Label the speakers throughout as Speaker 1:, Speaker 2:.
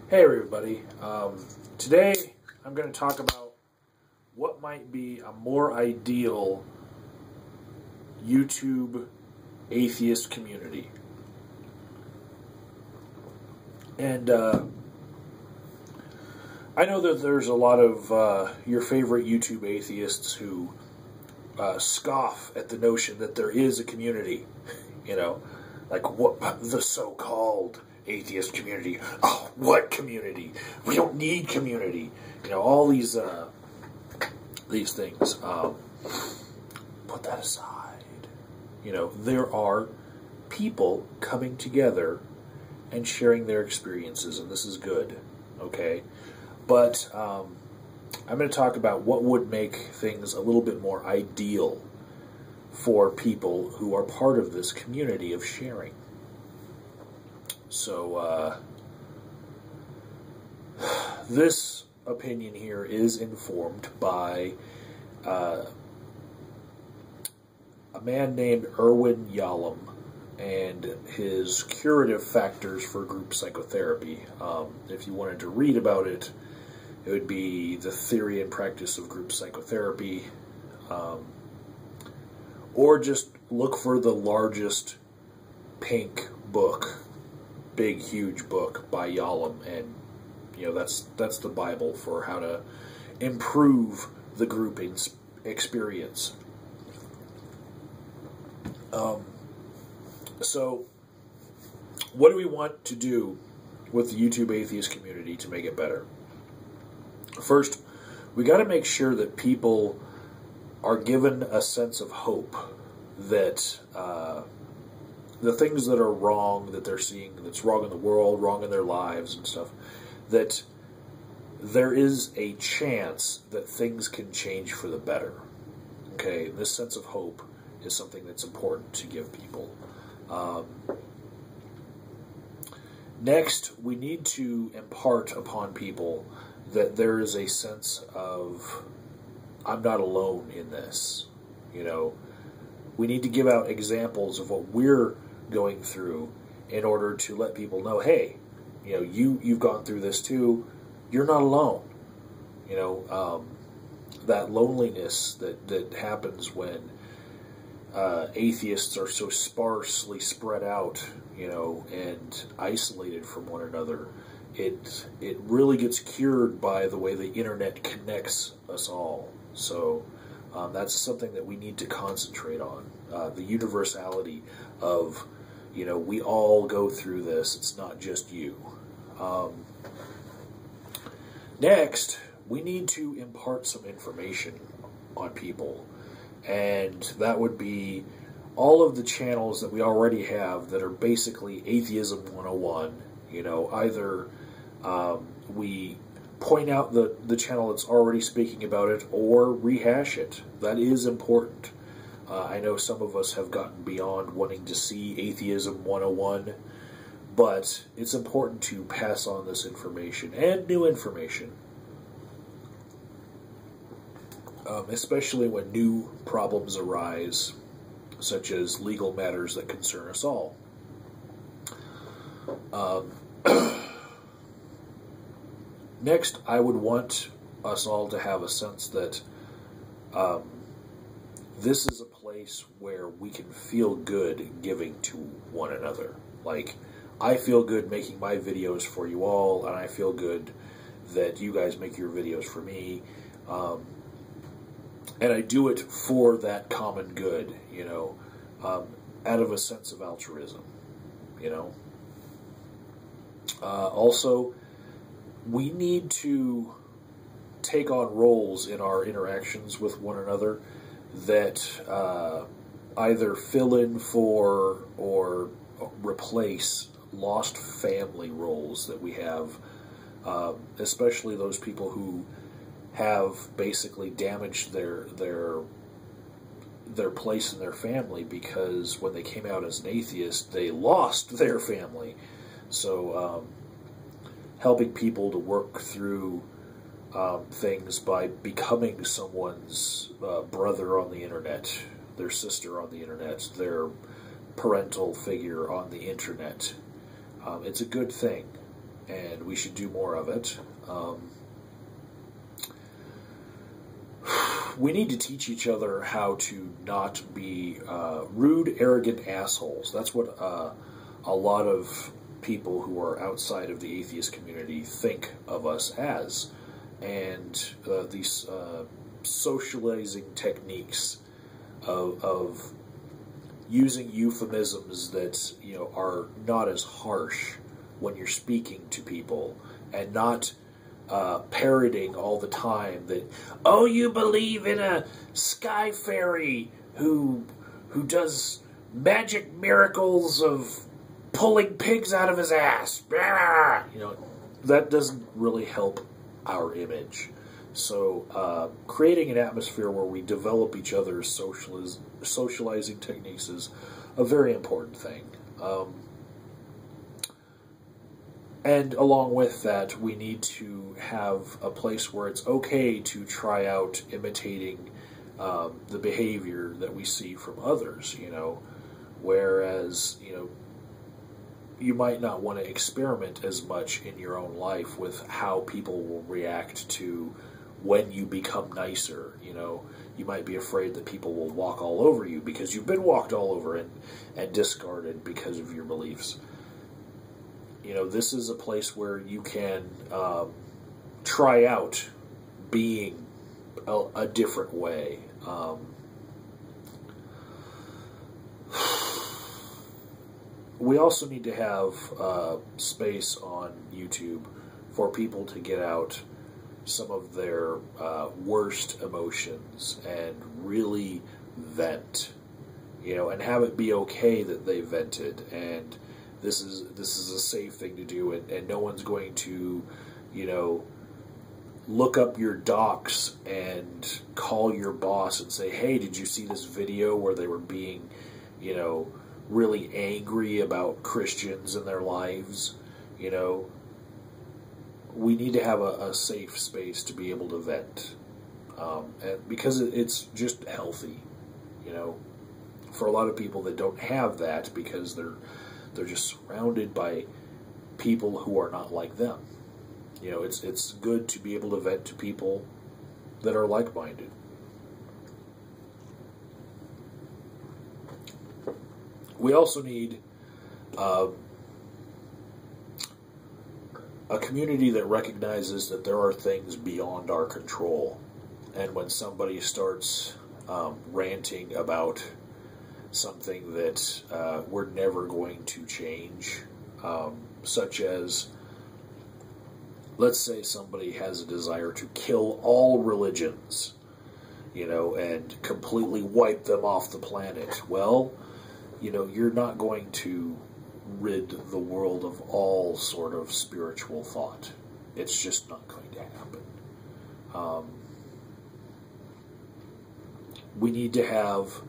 Speaker 1: Hey everybody, today I'm going to talk about what might be a more ideal YouTube atheist community. And I know that there's a lot of your favorite YouTube atheists who scoff at the notion that there is a community, like what the so-called atheist community. Oh, what community? We don't need community. All these things. Put that aside. There are people coming together and sharing their experiences, and this is good. Okay, but I'm going to talk about what would make things a little bit more ideal for people who are part of this community of sharing. So, this opinion here is informed by a man named Erwin Yalom and his curative factors for group psychotherapy. If you wanted to read about it, it would be The Theory and Practice of Group Psychotherapy, or just look for the largest pink book, big, huge book by Yalom, and that's the Bible for how to improve the grouping experience. So, what do we want to do with the YouTube atheist community to make it better? First, we got to make sure that people are given a sense of hope that the things that are wrong, that they're seeing, that's wrong in the world, wrong in their lives and stuff, that there is a chance that things can change for the better. Okay, this sense of hope is something that's important to give people. Next, we need to impart upon people that there is a sense of, I'm not alone in this. We need to give out examples of what we're going through in order to let people know, hey, you've gone through this too. You're not alone. That loneliness that happens when atheists are so sparsely spread out, and isolated from one another. It really gets cured by the way the internet connects us all. So that's something that we need to concentrate on. The universality of, we all go through this. It's not just you. Next, we need to impart some information on people. And that would be all of the channels that we already have that are basically Atheism 101. Either we point out the channel that's already speaking about it or rehash it. That is important. I know some of us have gotten beyond wanting to see Atheism 101, but it's important to pass on this information and new information. Especially when new problems arise, such as legal matters that concern us all. Next, I would want us all to have a sense that this is a place where we can feel good giving to one another. Like, I feel good making my videos for you all, and I feel good that you guys make your videos for me. And I do it for that common good, out of a sense of altruism, Also, we need to take on roles in our interactions with one another that either fill in for or replace lost family roles that we have, especially those people who have basically damaged their place in their family because when they came out as an atheist, they lost their family. So helping people to work through things by becoming someone's brother on the internet, their sister on the internet, their parental figure on the internet. It's a good thing, and we should do more of it. We need to teach each other how to not be rude, arrogant assholes. That's what a lot of people who are outside of the atheist community think of us as. And these socializing techniques of using euphemisms that, you know, are not as harsh when you're speaking to people, and not parroting all the time that, oh, you believe in a sky fairy who does magic miracles of pulling pigs out of his ass. You know, that doesn't really help our image. So creating an atmosphere where we develop each other's socializing techniques is a very important thing. And along with that, we need to have a place where it's okay to try out imitating the behavior that we see from others, you know. Whereas, you know, you might not want to experiment as much in your own life with how people will react to when you become nicer, you know. You might be afraid that people will walk all over you because you've been walked all over and discarded because of your beliefs. You know, this is a place where you can try out being a different way. We also need to have space on YouTube for people to get out some of their worst emotions and really vent, you know, and have it be okay that they vented, and this is a safe thing to do, and no one's going to, you know, look up your docs and call your boss and say, hey, did you see this video where they were being, you know, really angry about Christians in their lives? You know, we need to have a safe space to be able to vent, and because it's just healthy, you know, for a lot of people that don't have that because they're just surrounded by people who are not like them. You know, it's good to be able to vent to people that are like-minded. We also need a community that recognizes that there are things beyond our control. And when somebody starts ranting about something that we're never going to change, such as, let's say somebody has a desire to kill all religions, you know, and completely wipe them off the planet. Well, you know, you're not going to rid the world of all sort of spiritual thought. It's just not going to happen. We need to have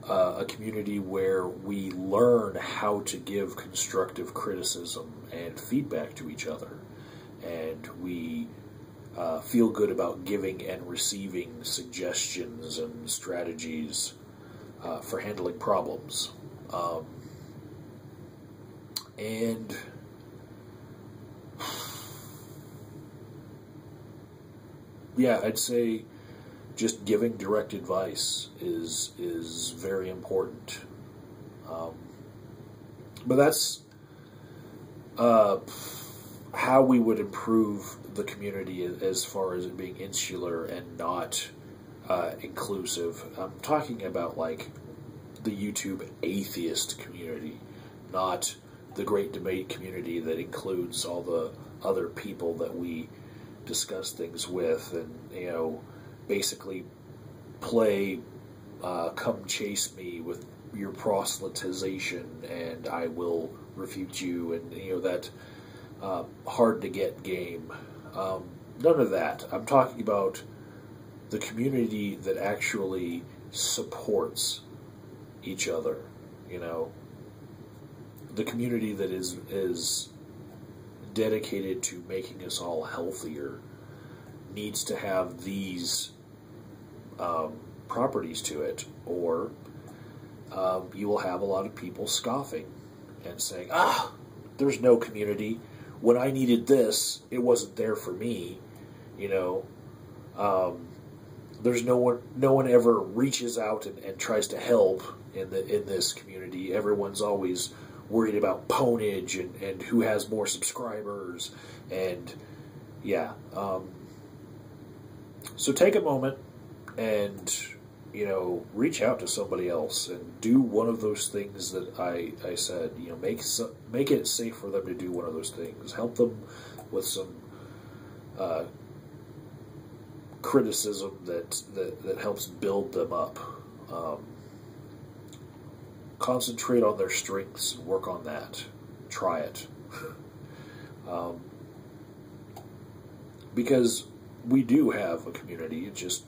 Speaker 1: a community where we learn how to give constructive criticism and feedback to each other, and we feel good about giving and receiving suggestions and strategies for handling problems. And yeah, I'd say just giving direct advice is very important. But that's how we would improve the community as far as it being insular and not inclusive. I'm talking about like the YouTube atheist community, not the great debate community that includes all the other people that we discuss things with, and, you know, basically play come chase me with your proselytization and I will refute you, and, you know, that hard to get game. None of that. I'm talking about the community that actually supports each other, you know. The community that is dedicated to making us all healthier needs to have these properties to it, or you will have a lot of people scoffing and saying, there's no community. when I needed this, it wasn't there for me. You know, there's no one ever reaches out and tries to help in this community. Everyone's always worried about ponage and who has more subscribers, and yeah. So take a moment and, you know, reach out to somebody else and do one of those things that I said. You know, make it safe for them to do one of those things. Help them with some criticism that helps build them up. Concentrate on their strengths and work on that. Try it. Because we do have a community, it just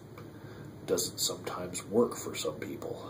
Speaker 1: doesn't sometimes work for some people.